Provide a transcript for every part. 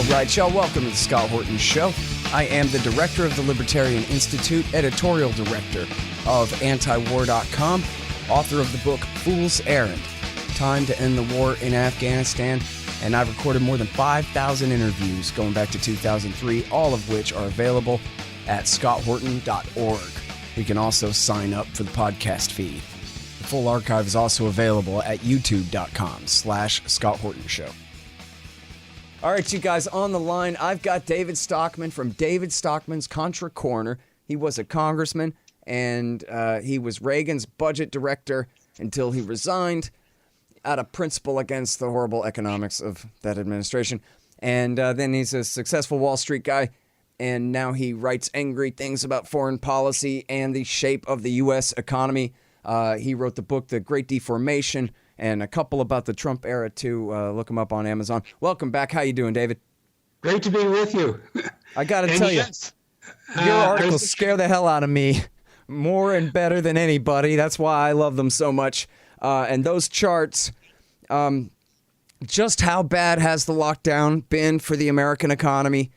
All right, y'all, welcome to the Scott Horton Show. I am the director of the Libertarian Institute, editorial director of antiwar.com, author of the book Fool's Errand, Time to End the War in Afghanistan, and I've recorded more than 5,000 interviews going back to 2003, all of which are available at scotthorton.org. You can also sign up for the podcast feed. The full archive is also available at youtube.com/Scott Horton Show. All right, you guys, on the line, I've got David Stockman from David Stockman's Contra Corner. He was a congressman, and he was Reagan's budget director until he resigned out of principle against the horrible economics of that administration. And then he's a successful Wall Street guy, and now he writes angry things about foreign policy and the shape of the U.S. economy. He wrote the book, The Great Deformation, and a couple about the Trump era, too. Look him up on Amazon. Welcome back. How you doing, David? Great to be with you. I got to tell you, your articles scare the hell out of me more and better than anybody. That's why I love them so much. And those charts, just how bad has the lockdown been for the American economy?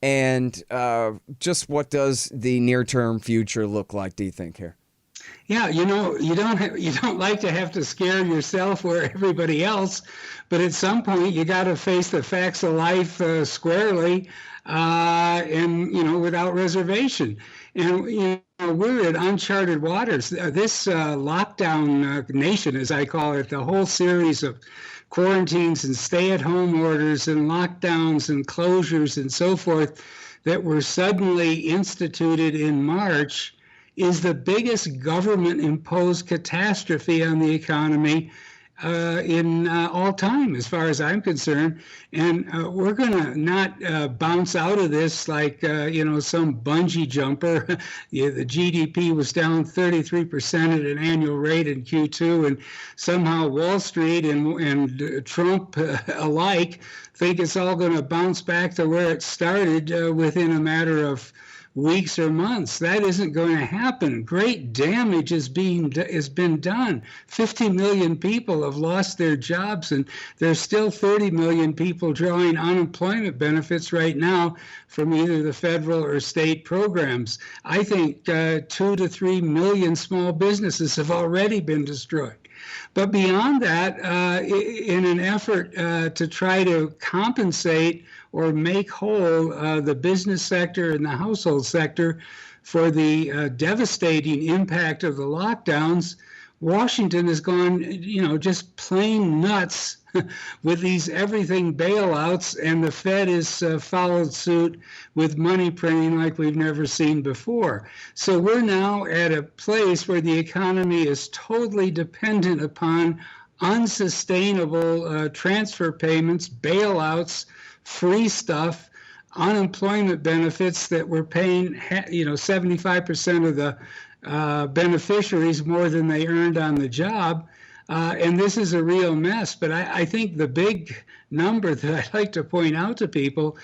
And just what does the near-term future look like, do you think, here? Yeah, you don't like to have to scare yourself or everybody else, but at some point you got to face the facts of life squarely, and without reservation. And we're in uncharted waters. This lockdown nation, as I call it, the whole series of quarantines and stay-at-home orders and lockdowns and closures and so forth that were suddenly instituted in March, is the biggest government-imposed catastrophe on the economy in all time, as far as I'm concerned. And we're going to not bounce out of this like, some bungee jumper. The GDP was down 33% at an annual rate in Q2, and somehow Wall Street and Trump alike think it's all going to bounce back to where it started within a matter of weeks or months. That isn't going to happen. Great damage has been done. 50 million people have lost their jobs, and there's still 30 million people drawing unemployment benefits right now from either the federal or state programs. I think 2 to 3 million small businesses have already been destroyed. But beyond that, in an effort to try to compensate or make whole the business sector and the household sector for the devastating impact of the lockdowns, Washington has gone, just plain nuts with these everything bailouts, and the Fed has followed suit with money printing like we've never seen before. So we're now at a place where the economy is totally dependent upon unsustainable transfer payments, bailouts, free stuff, unemployment benefits that we're paying, 75% of the beneficiaries more than they earned on the job. And this is a real mess. But I think the big number that I'd like to point out to people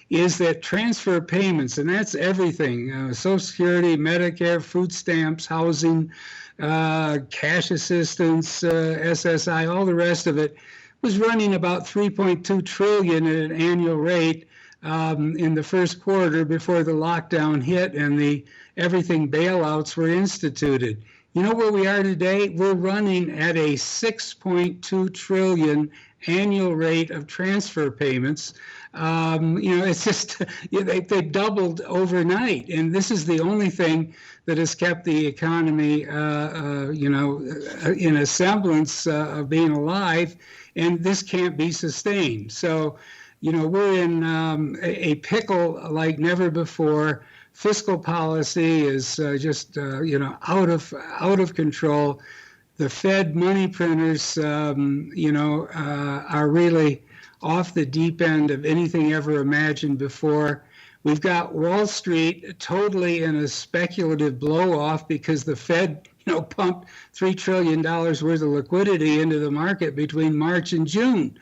is that transfer payments, and that's everything, Social Security, Medicare, food stamps, housing, cash assistance, SSI, all the rest of it, was running about $3.2 trillion at an annual rate in the first quarter before the lockdown hit and the everything bailouts were instituted. You know where we are today? We're running at a $6.2 trillion annual rate of transfer payments. It's just, they doubled overnight. And this is the only thing that has kept the economy, in a semblance of being alive. And this can't be sustained. So, we're in a pickle like never before. Fiscal policy is just out of control. The Fed money printers, are really off the deep end of anything ever imagined before. We've got Wall Street totally in a speculative blow-off because the Fed, pumped $3 trillion worth of liquidity into the market between March and June.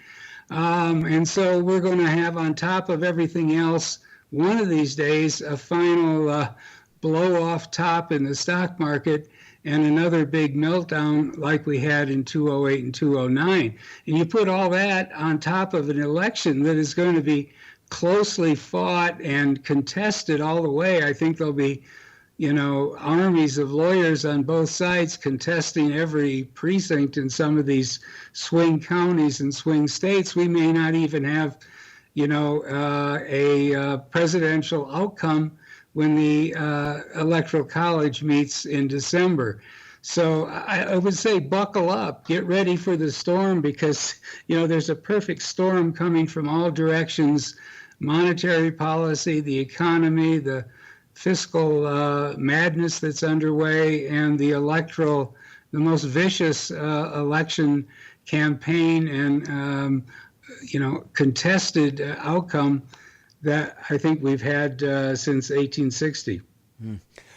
And so we're going to have, on top of everything else, one of these days, a final blow-off top in the stock market and another big meltdown like we had in 2008 and 2009. And you put all that on top of an election that is going to be closely fought and contested all the way. I think there'll be, armies of lawyers on both sides contesting every precinct in some of these swing counties and swing states. We may not even have, a presidential outcome when the Electoral College meets in December. So I would say buckle up, get ready for the storm, because, there's a perfect storm coming from all directions: monetary policy, the economy, the fiscal madness that's underway, and the most vicious election campaign and, contested outcome that I think we've had since 1860.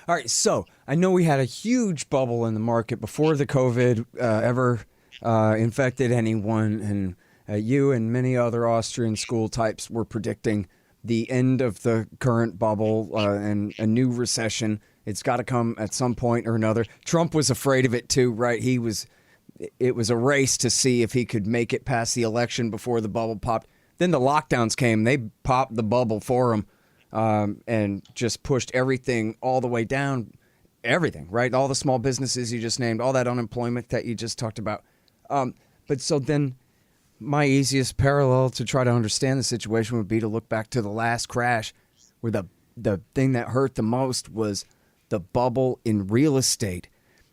All right, so I know we had a huge bubble in the market before the COVID ever infected anyone, and you and many other Austrian school types were predicting the end of the current bubble and a new recession. It's got to come at some point or another. Trump was afraid of it too, right? It was a race to see if he could make it past the election before the bubble popped. Then the lockdowns came. They popped the bubble for him. And just pushed everything all the way down, everything, right? All the small businesses you just named, all that unemployment that you just talked about. But so then my easiest parallel to try to understand the situation would be to look back to the last crash, where the thing that hurt the most was the bubble in real estate.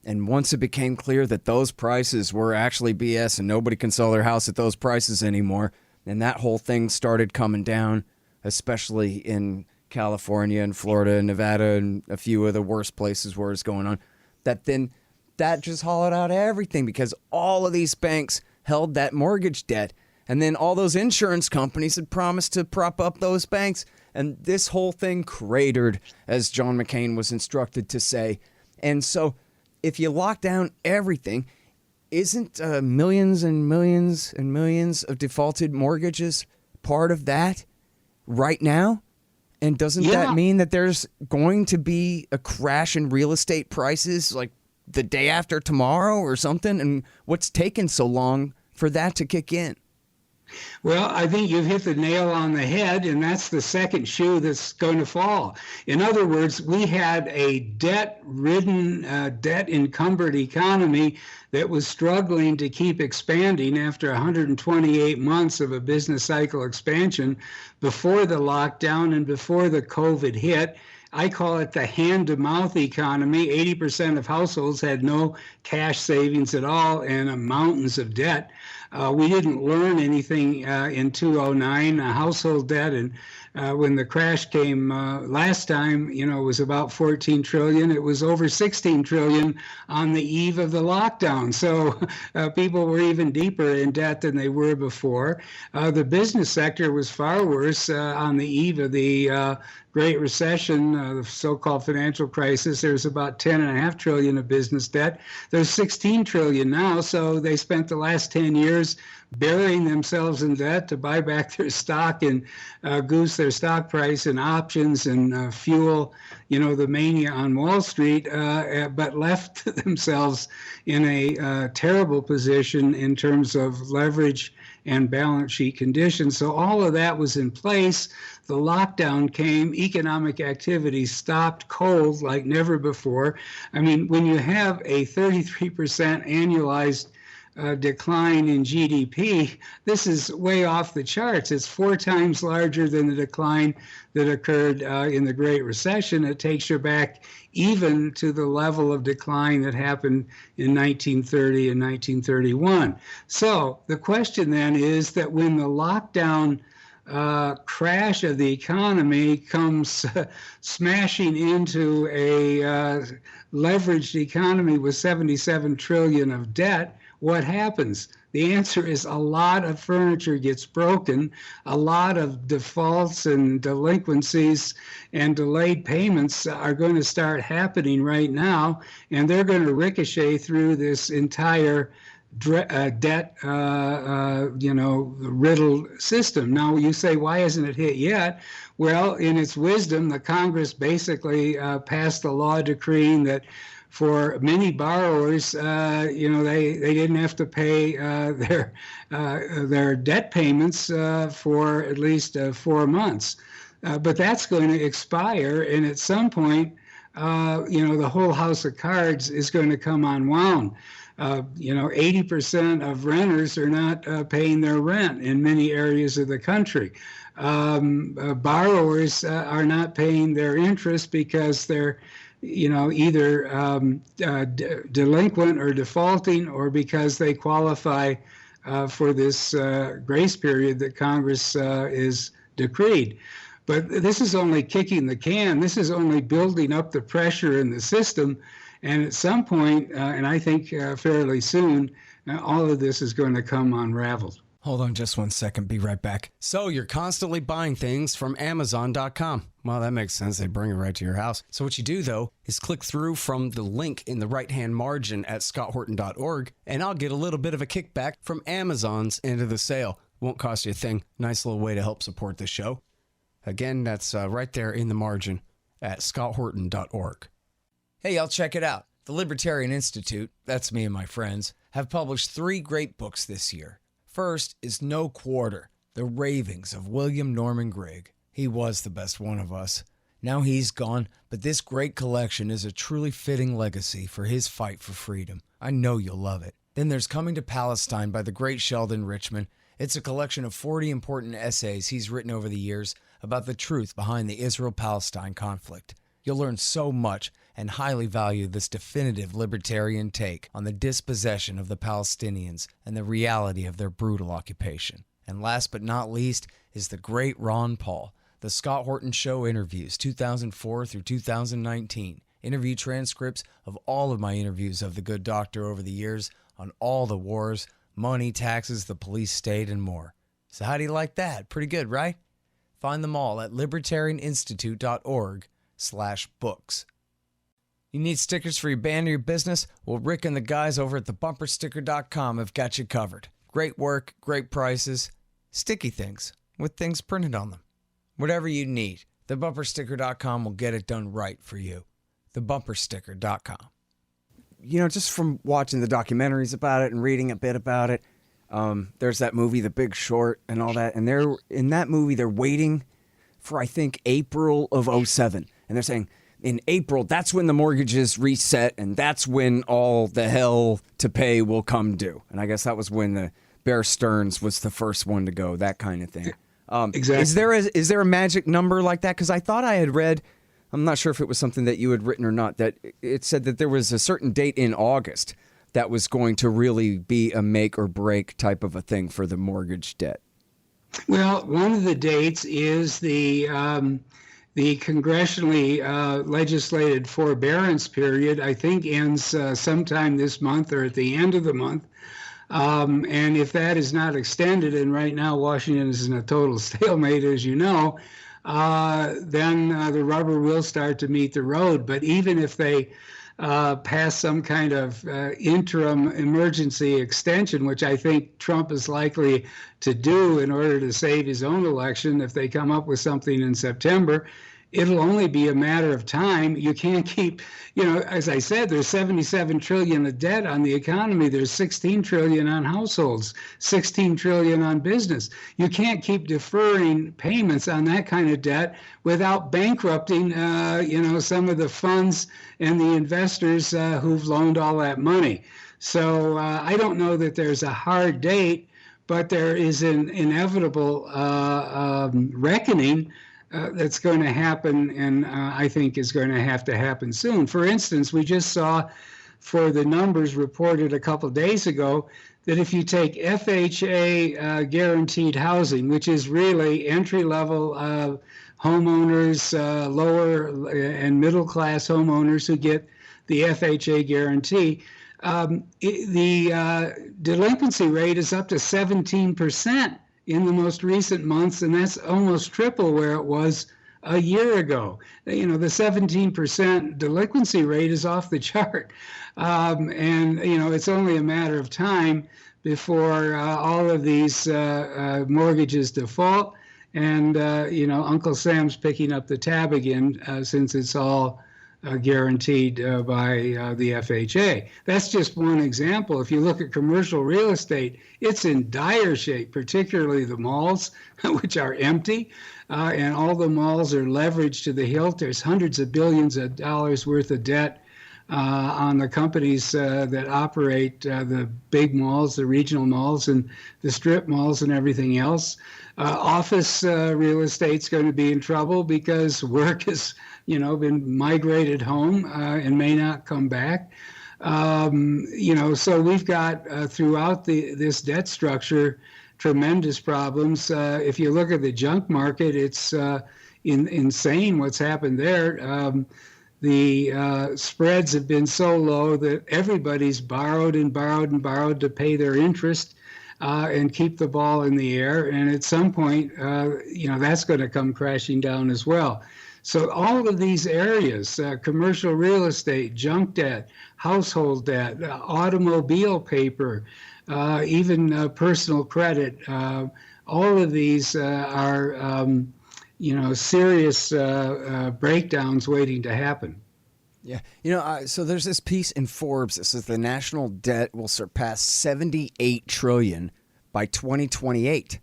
And once it became clear that those prices were actually BS and nobody can sell their house at those prices anymore, and that whole thing started coming down, especially in California and Florida and Nevada and a few of the worst places where it's going on, that just hollowed out everything, because all of these banks held that mortgage debt, and then all those insurance companies had promised to prop up those banks, and this whole thing cratered, as John McCain was instructed to say. And so if you lock down everything, isn't millions and millions and millions of defaulted mortgages part of that right now? And doesn't that mean that there's going to be a crash in real estate prices like the day after tomorrow or something? And what's taken so long for that to kick in? Well, I think you've hit the nail on the head, and that's the second shoe that's going to fall. In other words, we had a debt-ridden, debt-encumbered economy that was struggling to keep expanding after 128 months of a business cycle expansion before the lockdown and before the COVID hit. I call it the hand-to-mouth economy. 80% of households had no cash savings at all and mountains of debt. We didn't learn anything in 2009, household debt, and when the crash came last time, it was about 14 trillion. It was over 16 trillion on the eve of the lockdown. So people were even deeper in debt than they were before. The business sector was far worse on the eve of the Great Recession, the so-called financial crisis. There's about 10.5 trillion of business debt. There's 16 trillion now. So they spent the last 10 years burying themselves in debt to buy back their stock and goose their stock price and options and fuel, the mania on Wall Street, but left themselves in a terrible position in terms of leverage and balance sheet conditions. So all of that was in place. The lockdown came, economic activity stopped cold like never before. I mean, when you have a 33% annualized decline in GDP, this is way off the charts. It's 4 times larger than the decline that occurred in the Great Recession. It takes you back even to the level of decline that happened in 1930 and 1931. So the question then is that when the lockdown crash of the economy comes smashing into a leveraged economy with 77 trillion of debt, what happens? The answer is a lot of furniture gets broken, a lot of defaults and delinquencies and delayed payments are going to start happening right now, and they're going to ricochet through this entire debt, riddled system. Now you say, why hasn't it hit yet? Well, in its wisdom, the Congress basically passed a law decreeing that for many borrowers, they didn't have to pay their debt payments for at least 4 months. But that's going to expire, and at some point, the whole house of cards is going to come unwound. 80% of renters are not paying their rent in many areas of the country. Borrowers are not paying their interest because they're either delinquent or defaulting, or because they qualify for this grace period that Congress is decreed. But this is only kicking the can. This is only building up the pressure in the system. And at some point, and I think fairly soon, all of this is going to come unraveled. Hold on just 1 second. Be right back. So you're constantly buying things from Amazon.com. Well, that makes sense. They bring it right to your house. So what you do, though, is click through from the link in the right-hand margin at scotthorton.org, and I'll get a little bit of a kickback from Amazon's end of the sale. Won't cost you a thing. Nice little way to help support the show. Again, that's right there in the margin at scotthorton.org. Hey, y'all, check it out. The Libertarian Institute, that's me and my friends, have published 3 great books this year. First is No Quarter, The Ravings of William Norman Grigg. He was the best one of us. Now he's gone, but this great collection is a truly fitting legacy for his fight for freedom. I know you'll love it. Then there's Coming to Palestine by the great Sheldon Richman. It's a collection of 40 important essays he's written over the years about the truth behind the Israel-Palestine conflict. You'll learn so much and highly value this definitive libertarian take on the dispossession of the Palestinians and the reality of their brutal occupation. And last but not least is the great Ron Paul, The Scott Horton Show Interviews, 2004 through 2019. Interview transcripts of all of my interviews of the good doctor over the years on all the wars, money, taxes, the police state, and more. So how do you like that? Pretty good, right? Find them all at libertarianinstitute.org/books. You need stickers for your band or your business? Well, Rick and the guys over at thebumpersticker.com have got you covered. Great work, great prices, sticky things with things printed on them. Whatever you need, thebumpersticker.com will get it done right for you. Thebumpersticker.com. Just from watching the documentaries about it and reading a bit about it, there's that movie, The Big Short, and all that. And in that movie, they're waiting for, I think, April of 2007. And they're saying, in April, that's when the mortgages reset, and that's when all the hell to pay will come due. And I guess that was when the Bear Stearns was the first one to go, that kind of thing. Exactly. Is there a magic number like that? Because I thought I had read, I'm not sure if it was something that you had written or not, that it said that there was a certain date in August that was going to really be a make or break type of a thing for the mortgage debt. Well, one of the dates is the congressionally legislated forbearance period, I think ends sometime this month or at the end of the month. And if that is not extended, and right now Washington is in a total stalemate, as you know, then the rubber will start to meet the road. But even if they pass some kind of interim emergency extension, which I think Trump is likely to do in order to save his own election, if they come up with something in September, it'll only be a matter of time. You can't keep, as I said, there's 77 trillion of debt on the economy. There's 16 trillion on households, 16 trillion on business. You can't keep deferring payments on that kind of debt without bankrupting, some of the funds and the investors who've loaned all that money. So I don't know that there's a hard date, but there is an inevitable reckoning that's going to happen, and I think is going to have to happen soon. For instance, we just saw for the numbers reported a couple of days ago that if you take FHA guaranteed housing, which is really entry-level homeowners, lower and middle-class homeowners who get the FHA guarantee, the delinquency rate is up to 17% in the most recent months, and that's almost triple where it was a year ago. The 17% delinquency rate is off the chart. And it's only a matter of time before all of these mortgages default. And, Uncle Sam's picking up the tab again since it's all guaranteed by the FHA. That's just one example. If you look at commercial real estate, it's in dire shape, particularly the malls, which are empty, and all the malls are leveraged to the hilt. There's hundreds of billions of dollars worth of debt on the companies that operate the big malls, the regional malls, and the strip malls and everything else. Office real estate's going to be in trouble because work has, been migrated home and may not come back. So we've got throughout this debt structure tremendous problems. If you look at the junk market, it's insane what's happened there. The spreads have been so low that everybody's borrowed and borrowed and borrowed to pay their interest and keep the ball in the air. And at some point, that's going to come crashing down as well. So all of these areas, commercial real estate, junk debt, household debt, automobile paper, even personal credit, all of these are serious breakdowns waiting to happen. Yeah. So there's this piece in Forbes that says the national debt will surpass $78 trillion by 2028.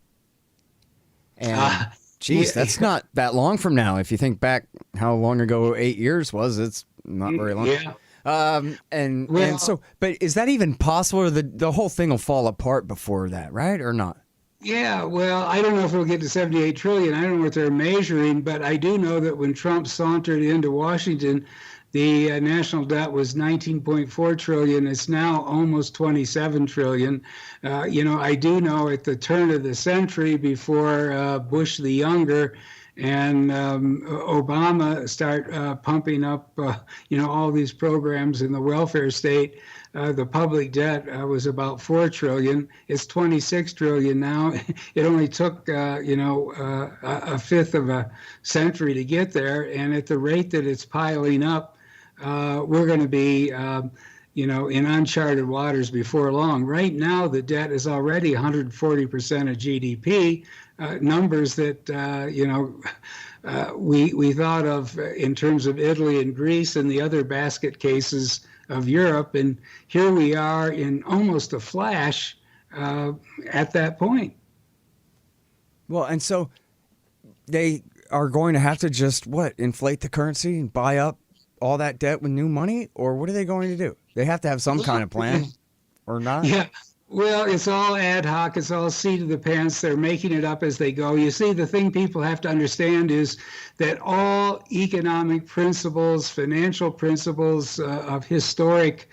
And geez, that's not that long from now. If you think back how long ago 8 years was, it's not very long. Yeah. But is that even possible, or the whole thing will fall apart before that, right? Or not? Yeah, well, I don't know if it'll get to 78 trillion. I don't know what they're measuring, but I do know that when Trump sauntered into Washington, the national debt was 19.4 trillion. It's now almost 27 trillion. I do know at the turn of the century, before Bush the Younger and Obama start pumping up, all these programs in the welfare state, the public debt was about 4 trillion. It's 26 trillion now. It only took, a fifth of a century to get there. And at the rate that it's piling up, we're going to be, in uncharted waters before long. Right now, the debt is already 140% of GDP, numbers that, we thought of in terms of Italy and Greece and the other basket cases of Europe. And here we are in almost a flash at that point. Well, and so they are going to have to just, inflate the currency and buy up all that debt with new money? Or what are they going to do? They have to have some kind of plan or not? Yeah. Well, it's all ad hoc. It's all seat of the pants. They're making it up as they go. You see, the thing people have to understand is that all economic principles, financial principles of historic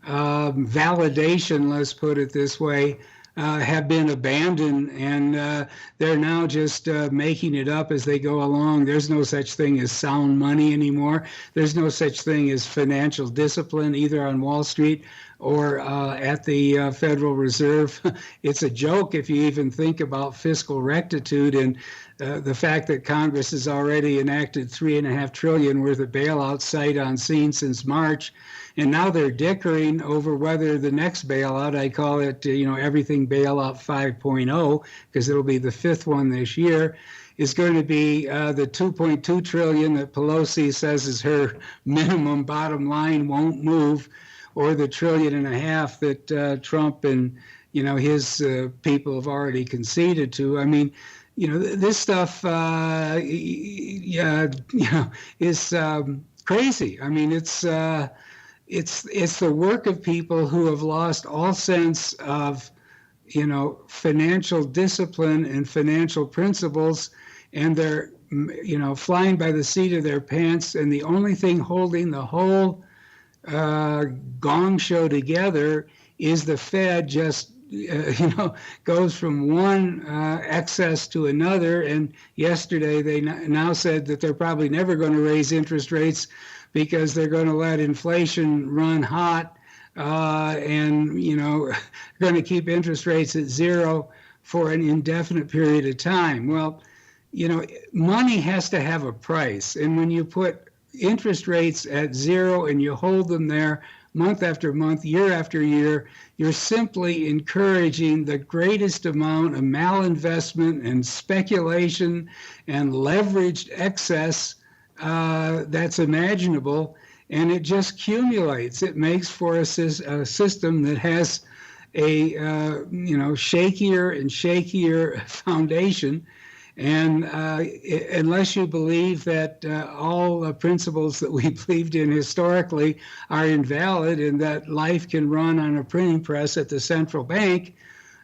validation, let's put it this way, have been abandoned, and they're now just making it up as they go along. There's no such thing as sound money anymore. There's no such thing as financial discipline, either on Wall Street or at the Federal Reserve. It's a joke if you even think about fiscal rectitude and the fact that Congress has already enacted $3.5 trillion worth of bailouts sight unseen since March. And now they're dickering over whether the next bailout, I call it, everything bailout 5.0, because it'll be the fifth one this year, is going to be the 2.2 trillion that Pelosi says is her minimum bottom line, won't move, or the $1.5 trillion that Trump and his people have already conceded to. I mean, this stuff, is crazy. I mean, it's the work of people who have lost all sense of, financial discipline and financial principles, and they're, flying by the seat of their pants. And the only thing holding the whole gong show together is the Fed just, goes from one excess to another. And yesterday they now said that they're probably never going to raise interest rates because they're going to let inflation run hot and, going to keep interest rates at zero for an indefinite period of time. Well, money has to have a price. And when you put interest rates at zero and you hold them there month after month, year after year, you're simply encouraging the greatest amount of malinvestment and speculation and leveraged excess that's imaginable. And it just accumulates. It makes for a system that has a shakier and shakier foundation. And unless you believe that all the principles that we believed in historically are invalid and that life can run on a printing press at the central bank,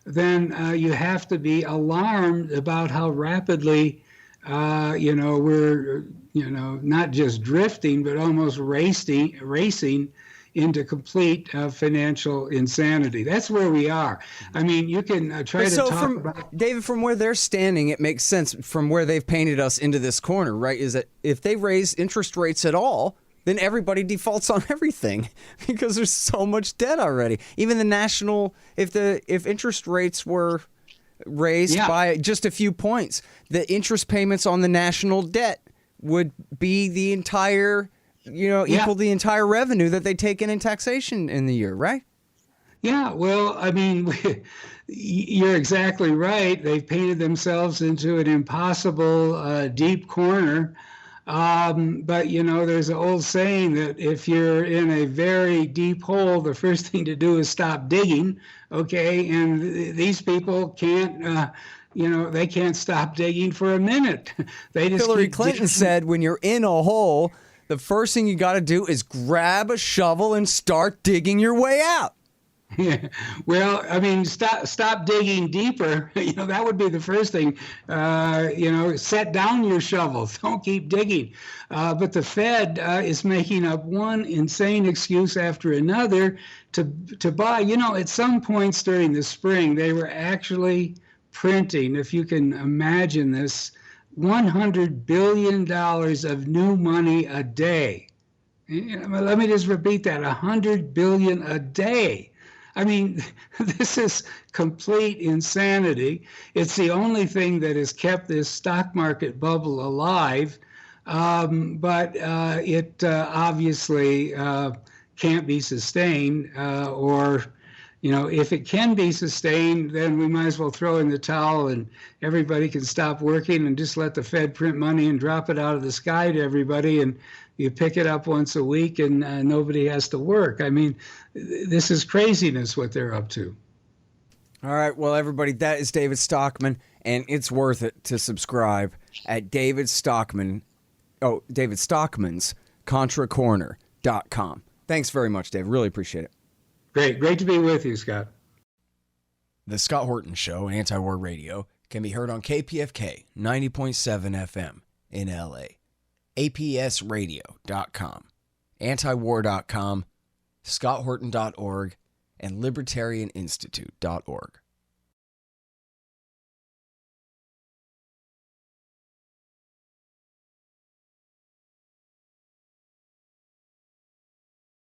then you have to be alarmed about how rapidly we're not just drifting, but almost racing into complete financial insanity. That's where we are. I mean, you can try to talk about... David, from where they're standing, it makes sense from where they've painted us into this corner, right? Is that if they raise interest rates at all, then everybody defaults on everything because there's so much debt already. Even the national, if interest rates were raised by just a few points, the interest payments on the national debt would be the entire... equal the entire revenue that they take in taxation in the year, right? Yeah, well, I mean, you're exactly right. They've painted themselves into an impossible deep corner. But, there's an old saying that if you're in a very deep hole, the first thing to do is stop digging, okay? And these people can't... they can't stop digging for a minute. They just Hillary Clinton said, when you're in a hole, the first thing you got to do is grab a shovel and start digging your way out. Yeah. Well, I mean, stop digging deeper. That would be the first thing. Set down your shovels. Don't keep digging. But the Fed is making up one insane excuse after another to buy. At some points during the spring, they were actually printing, if you can imagine this, $100 billion of new money a day. Let me just repeat that, $100 billion a day. I mean, this is complete insanity. It's the only thing that has kept this stock market bubble alive, but it obviously can't be sustained or if it can be sustained, then we might as well throw in the towel and everybody can stop working and just let the Fed print money and drop it out of the sky to everybody, and you pick it up once a week and nobody has to work. I mean, this is craziness what they're up to. All right, well, everybody, that is David Stockman, and it's worth it to subscribe at David Stockman's ContraCorner.com. Thanks very much, Dave. Really appreciate it. Great to be with you, Scott. The Scott Horton Show, Anti-War Radio, can be heard on KPFK 90.7 FM in LA, APSradio.com, antiwar.com, scotthorton.org, and libertarianinstitute.org.